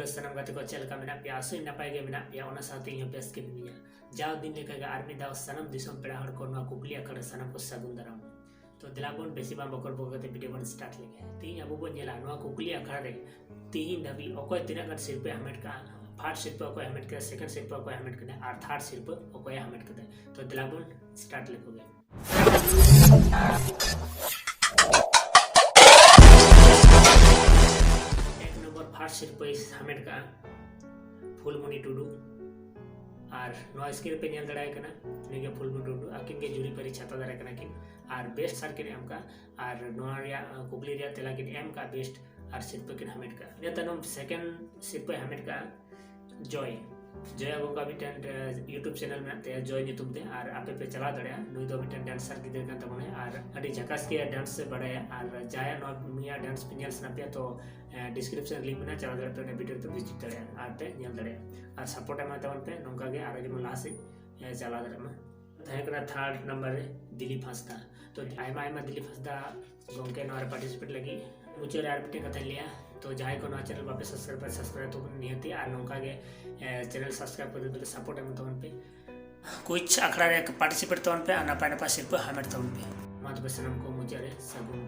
सनम गाते को चलका मेना पे आसो नपाय गे मेना पे ओना साथे इन बेस के मिया जाव दिन लेका गे आर मिदा सनम दिसम पेड़ा हड़ को ना कुकली अकड़ सनम को सगुन दराम तो दिलाबोन बेसी बाम बकर बगते वीडियो बन स्टार्ट लेगे ती अबो बन नेला नो कुकली अकड़ रे तीन दबी अकोय तिना गन शिल्प हमेट का फर्स्ट शिल्प अकोय हमेट का सेकंड शिल्प अकोय हमेट का और थर्ड शिल्प अकोय हमेट का तो दिलाबोन स्टार्ट लेकोगे फर्स्ट शिल्प हमेट का फुलमणि टुडू और नवा स्क्रीन पे नेल दड़ाय कना निगे फुलमणि टुडू आकिन के जुरी परी छाता दड़ाय कना किन और बेस्ट सर के एम का और नवा रिया कुकली रिया तेला किन एम का बेस्ट और शिल्प किन हमेट का ने तनो सेकंड शिल्प हमेट का जॉय गोका मिटन यूट्यूब चैनल में ते जॉय नितुम ते और आपे पे चला दड़या नुई दो मिटन डांसर गिदर का तमने और अडी झकास के डांस से बड़ाया और जाया नो मिया डांस पिनियल स्नैपिया तो डिस्क्रिप्शन लिंक में चला दड़या पे वीडियो पे विजिट दड़या और पे नेल दड़या और सपोर्ट एमा तवन पे नोंका गे और जम लासे चला दड़या मा थायकना थर्ड नंबर दिलीप हंसदा तो आयमा आयमा दिलीप हंसदा गोंके नोर पार्टिसिपेट लगी मुझे यार पिटे कथा लिया तो जहाँ को ना चैनल वापे सब्सक्राइब तो निहती और नौका के चैनल सब्सक्राइब कर दे सपोर्ट एम तवन पे कुछ अखड़ा रे पार्टिसिपेट तवन पे नपाय नपाय शिल्प हमेट तवन पे मात सनम को मुझे सगुन